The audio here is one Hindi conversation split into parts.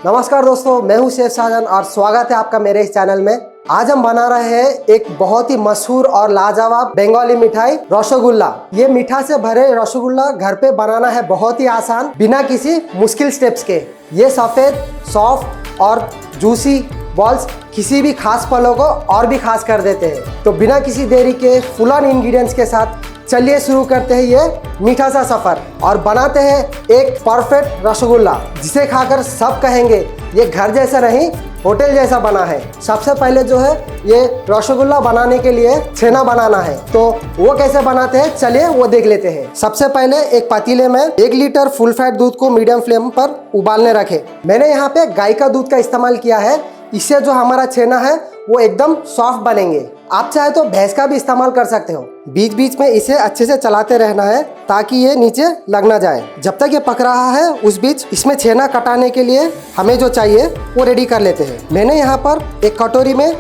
नमस्कार दोस्तों, मैं हूं शेफ शाहजहान और स्वागत है आपका मेरे इस चैनल में। आज हम बना रहे हैं एक बहुत ही मशहूर और लाजवाब बंगाली मिठाई रसगुल्ला। ये मीठा से भरे रसगुल्ला घर पे बनाना है बहुत ही आसान, बिना किसी मुश्किल स्टेप्स के। ये सफ़ेद, सॉफ्ट और जूसी बॉल्स किसी भी खास पलों को और भी खास कर देते हैं। तो बिना किसी देरी के फुल ऑन इंग्रेडिएंट्स के साथ चलिए शुरू करते हैं ये मीठा सा सफ़र और बनाते हैं एक परफेक्ट रसगुल्ला जिसे खाकर सब कहेंगे ये घर जैसा नहीं होटल जैसा बना है। सबसे पहले जो है ये रसगुल्ला बनाने के लिए छेना बनाना है, तो वो कैसे बनाते हैं चलिए वो देख लेते हैं। सबसे पहले एक पतीले में 1 लीटर फुल फैट दूध को मीडियम फ्लेम पर उबालने रखे। मैंने यहाँ पे गाय का दूध का इस्तेमाल किया है, इससे जो हमारा छेना है वो एकदम सॉफ्ट बनेंगे। आप चाहे तो भैंस का भी इस्तेमाल कर सकते हो। बीच बीच में इसे अच्छे से चलाते रहना है ताकि ये नीचे लग ना जाए। जब तक ये पक रहा है उस बीच इसमें छेना कटाने के लिए हमें जो चाहिए वो रेडी कर लेते हैं। मैंने यहाँ पर एक कटोरी में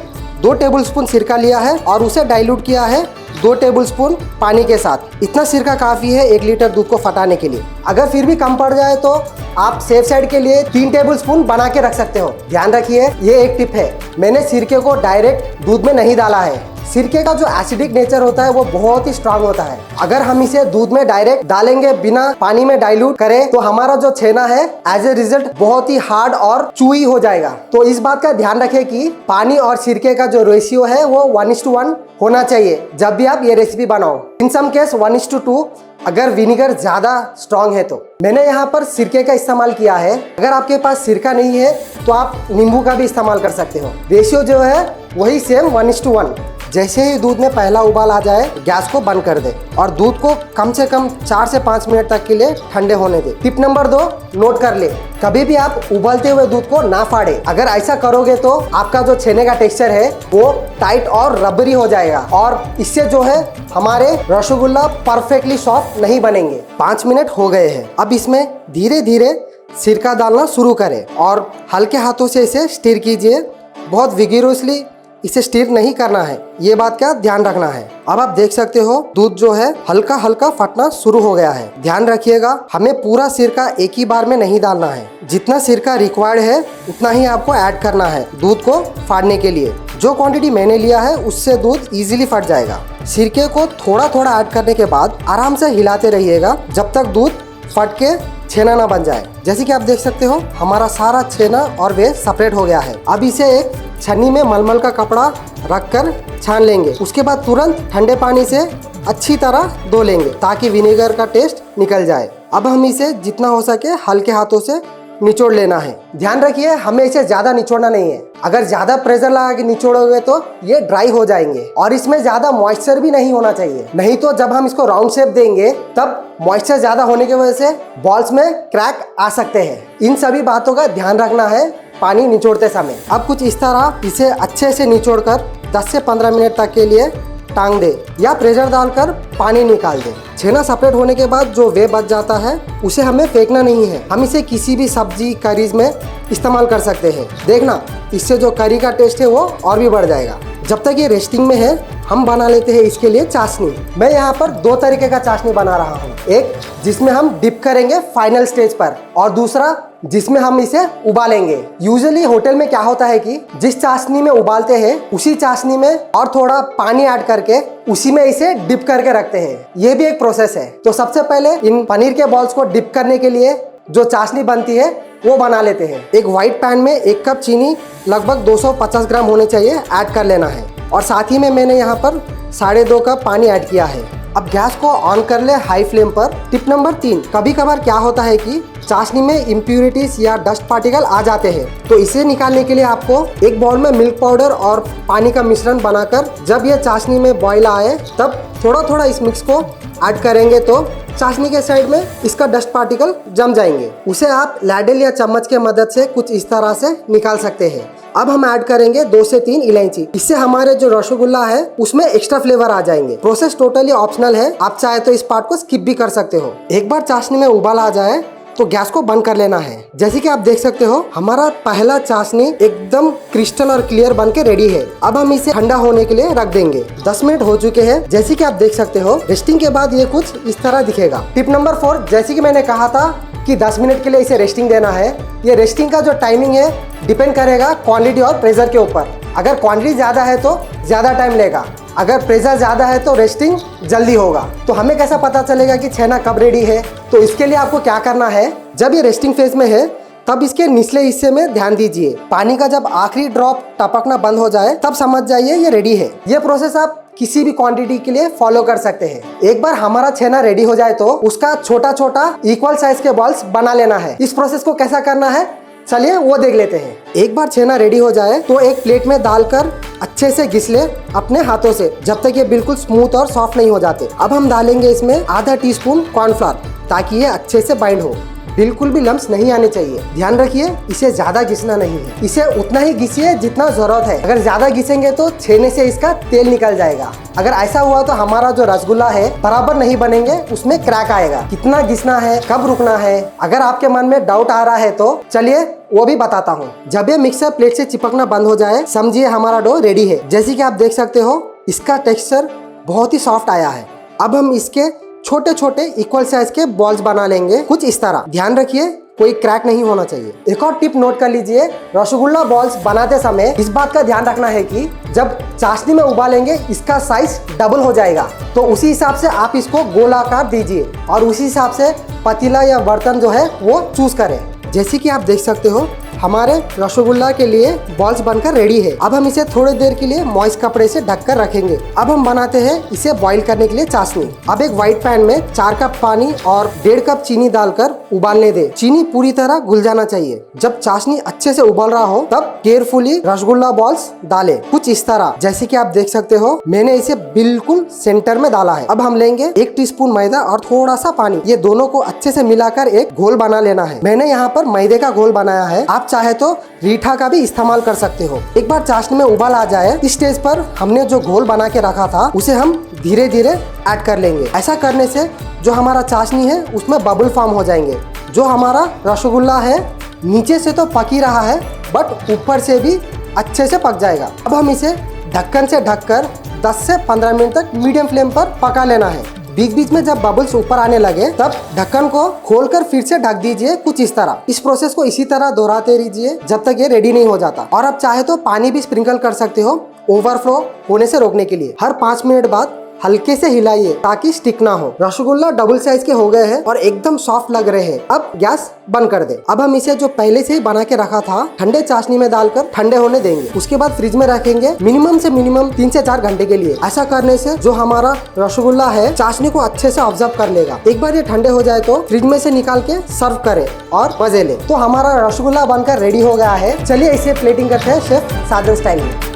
2 टेबलस्पून सिरका लिया है और उसे डाइल्यूट किया है 2 टेबलस्पून पानी के साथ। इतना सिरका काफ़ी है 1 लीटर दूध को फटाने के लिए। अगर फिर भी कम पड़ जाए तो आप सेफ साइड के लिए 3 टेबलस्पून बना के रख सकते हो। ध्यान रखिए, ये एक टिप है, मैंने सिरके को डायरेक्ट दूध में नहीं डाला है। सिरके का जो एसिडिक नेचर होता है वो बहुत ही स्ट्रांग होता है। अगर हम इसे दूध में डायरेक्ट डालेंगे बिना पानी में डाइल्यूट करें तो हमारा जो छेना है एज ए रिजल्ट बहुत ही हार्ड और चूई हो जाएगा। तो इस बात का ध्यान रखें कि पानी और सिरके का जो रेशियो है वो 1:1 होना चाहिए जब भी आप ये रेसिपी बनाओ। इन सम केस 1:2 अगर विनेगर ज्यादा स्ट्रांग है तो। मैंने यहाँ पर सिरके का इस्तेमाल किया है। अगर आपके पास सिरका नहीं है तो आप नींबू का भी इस्तेमाल कर सकते हो। रेशियो जो है वही सेम 1:1। जैसे ही दूध में पहला उबाल आ जाए गैस को बंद कर दे और दूध को कम से कम 4 से 5 मिनट तक के लिए ठंडे होने दे। टिप नंबर 2 नोट कर ले, कभी भी आप उबलते हुए दूध को ना फाड़े। अगर ऐसा करोगे तो आपका जो छेने का टेक्सचर है वो टाइट और रबरी हो जाएगा और इससे जो है हमारे रसगुल्ला परफेक्टली सॉफ्ट नहीं बनेंगे। 5 मिनट हो गए हैं। अब इसमें धीरे धीरे सिरका डालना शुरू करें और हल्के हाथों से इसे स्टिर कीजिए। बहुत विगिरोसली इसे स्टिर नहीं करना है, ये बात का ध्यान रखना है। अब आप देख सकते हो दूध जो है हल्का हल्का फटना शुरू हो गया है। ध्यान रखिएगा, हमें पूरा सिरका एक ही बार में नहीं डालना है। जितना सिरका रिक्वायर्ड है उतना ही आपको ऐड करना है दूध को फाड़ने के लिए। जो क्वांटिटी मैंने लिया है उससे दूध इजीली फट जाएगा। सिरके को थोड़ा थोड़ा ऐड करने के बाद आराम से हिलाते रहिएगा जब तक दूध फट के छेना ना बन जाए। जैसे कि आप देख सकते हो हमारा सारा छेना और वे सेपरेट हो गया है। अब इसे एक छन्नी में मलमल का कपड़ा रखकर छान लेंगे। उसके बाद तुरंत ठंडे पानी से अच्छी तरह धो लेंगे ताकि विनेगर का टेस्ट निकल जाए। अब हम इसे जितना हो सके हल्के हाथों से निचोड़ लेना है। ध्यान रखिए, हमें इसे ज्यादा निचोड़ना नहीं है। अगर ज्यादा प्रेशर लगा के निचोड़ोगे तो ये ड्राई हो जाएंगे और इसमें ज्यादा मॉइस्चर भी नहीं होना चाहिए, नहीं तो जब हम इसको राउंड शेप देंगे तब मॉइस्चर ज्यादा होने की वजह से बॉल्स में क्रैक आ सकते हैं। इन सभी बातों का ध्यान रखना है पानी निचोड़ते समय। अब कुछ इस तरह इसे अच्छे से निचोड़कर 10 से 15 मिनट तक के लिए टांग दे या प्रेशर डालकर पानी निकाल दे। छेना सेपरेट होने के बाद जो वे बच जाता है उसे हमें फेंकना नहीं है, हम इसे किसी भी सब्जी करीज में इस्तेमाल कर सकते हैं। देखना, इससे जो करी का टेस्ट है वो और भी बढ़ जाएगा। जब तक ये रेस्टिंग में है हम बना लेते हैं इसके लिए चाशनी। मैं यहाँ पर 2 तरीके का चाशनी बना रहा हूँ, एक जिसमें हम डिप करेंगे फाइनल स्टेज पर और दूसरा जिसमें हम इसे उबालेंगे। यूजुअली होटल में क्या होता है कि जिस चाशनी में उबालते हैं उसी चाशनी में और थोड़ा पानी ऐड करके उसी में इसे डिप करके रखते हैं। ये भी एक प्रोसेस है। तो सबसे पहले इन पनीर के बॉल्स को डिप करने के लिए जो चाशनी बनती है वो बना लेते हैं। एक व्हाइट पैन में 1 कप चीनी लगभग 250 ग्राम होने चाहिए ऐड कर लेना है और साथ ही में मैंने यहाँ पर 2.5 कप पानी ऐड किया है। अब गैस को ऑन कर ले हाई फ्लेम पर। टिप नंबर 3, कभी कभार क्या होता है कि चाशनी में इम्प्यूरिटीज या डस्ट पार्टिकल आ जाते हैं, तो इसे निकालने के लिए आपको एक बाउल में मिल्क पाउडर और पानी का मिश्रण बनाकर जब ये चाशनी में बॉयल आए तब थोड़ा थोड़ा इस मिक्स को ऐड करेंगे तो चाशनी के साइड में इसका डस्ट पार्टिकल जम जाएंगे। उसे आप लैडल या चम्मच के मदद से कुछ इस तरह से निकाल सकते हैं। अब हम ऐड करेंगे 2 से 3 इलायची। इससे हमारे जो रसगुल्ला है उसमें एक्स्ट्रा फ्लेवर आ जाएंगे। प्रोसेस टोटली ऑप्शनल है, आप चाहे तो इस पार्ट को स्किप भी कर सकते हो। एक बार चाशनी में उबाल आ जाए तो गैस को बंद कर लेना है। जैसे कि आप देख सकते हो हमारा पहला चाशनी एकदम क्रिस्टल और क्लियर बन के रेडी है। अब हम इसे ठंडा होने के लिए रख देंगे। 10 मिनट हो चुके हैं। जैसे कि आप देख सकते हो रेस्टिंग के बाद ये कुछ इस तरह दिखेगा। टिप नंबर 4, जैसे कि मैंने कहा था कि 10 मिनट के लिए इसे रेस्टिंग देना है। ये रेस्टिंग का जो टाइमिंग है डिपेंड करेगा क्वांटिटी और प्रेशर के ऊपर। अगर क्वांटिटी ज़्यादा है तो ज़्यादा टाइम लेगा, अगर प्रेशर ज़्यादा है तो रेस्टिंग जल्दी होगा। तो हमें कैसा पता चलेगा कि छेना कब रेडी है? तो इसके लिए आपको क्या करना है, जब ये रेस्टिंग फेज में है तब इसके निचले हिस्से में ध्यान दीजिए। पानी का जब आखिरी ड्रॉप टपकना बंद हो जाए तब समझ जाइए ये रेडी है। ये प्रोसेस आप किसी भी क्वांटिटी के लिए फॉलो कर सकते हैं। एक बार हमारा छेना रेडी हो जाए तो उसका छोटा छोटा इक्वल साइज के बॉल्स बना लेना है। इस प्रोसेस को कैसा करना है चलिए वो देख लेते हैं। एक बार छेना रेडी हो जाए तो एक प्लेट में डालकर अच्छे से घिस ले अपने हाथों से, जब तक ये बिल्कुल स्मूथ और सॉफ्ट नहीं हो जाते। अब हम डालेंगे इसमें आधा टीस्पून कॉर्नफ्लोर ताकि ये अच्छे से बाइंड हो। बिल्कुल भी लम्स नहीं आने चाहिए। ध्यान रखिए इसे ज्यादा घिसना नहीं है, इसे उतना ही घिसिए जितना जरूरत है। अगर ज्यादा घिसेंगे तो छेने से इसका तेल निकल जाएगा। अगर ऐसा हुआ तो हमारा जो रसगुल्ला है बराबर नहीं बनेंगे, उसमें क्रैक आएगा। कितना घिसना है, कब रुकना है, अगर आपके मन में डाउट आ रहा है तो चलिए वो भी बताता हूँ। जब ये मिक्सर प्लेट से चिपकना बंद हो जाए समझिए हमारा डो रेडी है। जैसे कि आप देख सकते हो इसका टेक्सचर बहुत ही सॉफ्ट आया है। अब हम इसके छोटे छोटे इक्वल साइज के बॉल्स बना लेंगे कुछ इस तरह। ध्यान रखिए कोई क्रैक नहीं होना चाहिए। एक और टिप नोट कर लीजिए, रसगुल्ला बॉल्स बनाते समय इस बात का ध्यान रखना है कि जब चाशनी में उबालेंगे इसका साइज डबल हो जाएगा, तो उसी हिसाब से आप इसको गोलाकार दीजिए और उसी हिसाब से पतीला या बर्तन जो है वो चूज करें। जैसे कि आप देख सकते हो हमारे रसगुल्ला के लिए बॉल्स बनकर रेडी है। अब हम इसे थोड़ी देर के लिए मॉइस्ट कपड़े से ढककर रखेंगे। अब हम बनाते हैं इसे बॉईल करने के लिए चाशनी। अब एक व्हाइट पैन में 4 कप पानी और 1.5 कप चीनी डालकर उबालने दे। चीनी पूरी तरह घुल जाना चाहिए। जब चाशनी अच्छे से उबल रहा हो तब केयरफुली रसगुल्ला बॉल्स डालें कुछ इस तरह। जैसे कि आप देख सकते हो मैंने इसे बिल्कुल सेंटर में डाला है। अब हम लेंगे 1 टीस्पून मैदा और थोड़ा सा पानी, ये दोनों को अच्छे से मिलाकर एक घोल बना लेना है। मैंने यहाँ पर मैदे का घोल बनाया है, आप चाहे तो रीठा का भी इस्तेमाल कर सकते हो। एक बार चाशनी में उबाल आ जाए इस स्टेज पर हमने जो घोल बना के रखा था उसे हम धीरे धीरे ऐड कर लेंगे। ऐसा करने से जो हमारा चाशनी है उसमें बबल फॉर्म हो जाएंगे। जो हमारा रसगुल्ला है नीचे से तो पक ही रहा है बट ऊपर से भी अच्छे से पक जाएगा। अब हम इसे ढक्कन से ढककर 10 से 15 मिनट तक मीडियम फ्लेम पर पका लेना है। बीच बीच में जब बबल्स ऊपर आने लगे तब ढक्कन को खोलकर फिर से ढक दीजिए कुछ इस तरह। इस प्रोसेस को इसी तरह दोहराते रहिए जब तक ये रेडी नहीं हो जाता। और अब चाहे तो पानी भी स्प्रिंकल कर सकते हो ओवरफ्लो होने से रोकने के लिए। हर 5 मिनट बाद हल्के से हिलाइए ताकि स्टिक ना हो। रसगुल्ला डबल साइज के हो गए हैं और एकदम सॉफ्ट लग रहे हैं। अब गैस बंद कर दे। अब हम इसे जो पहले से ही बना के रखा था ठंडे चाशनी में डालकर ठंडे होने देंगे। उसके बाद फ्रिज में रखेंगे मिनिमम से मिनिमम 3 से 4 घंटे के लिए। ऐसा करने से जो हमारा रसगुल्ला है चाशनी को अच्छे से ऑब्जर्व कर लेगा। एक बार ये ठंडे हो जाए तो फ्रिज में से निकाल के सर्व करें और मजे ले। तो हमारा रसगुल्ला बनकर रेडी हो गया है। चलिए इसे प्लेटिंग करते हैं शेफ साजन स्टाइल में।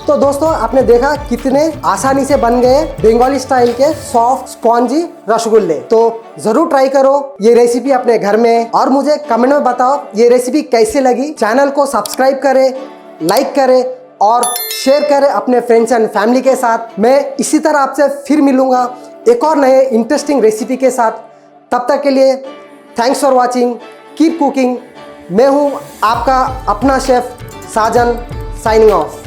तो दोस्तों आपने देखा कितने आसानी से बन गए बंगाली स्टाइल के सॉफ्ट स्पॉन्जी रसगुल्ले। तो जरूर ट्राई करो ये रेसिपी अपने घर में और मुझे कमेंट में बताओ ये रेसिपी कैसे लगी। चैनल को सब्सक्राइब करें, लाइक करें और शेयर करें अपने फ्रेंड्स एंड फैमिली के साथ। मैं इसी तरह आपसे फिर मिलूंगा एक और नए इंटरेस्टिंग रेसिपी के साथ। तब तक के लिए thanks for watching, keep cooking. मैं हूँ आपका अपना शेफ साजन, साइनिंग ऑफ।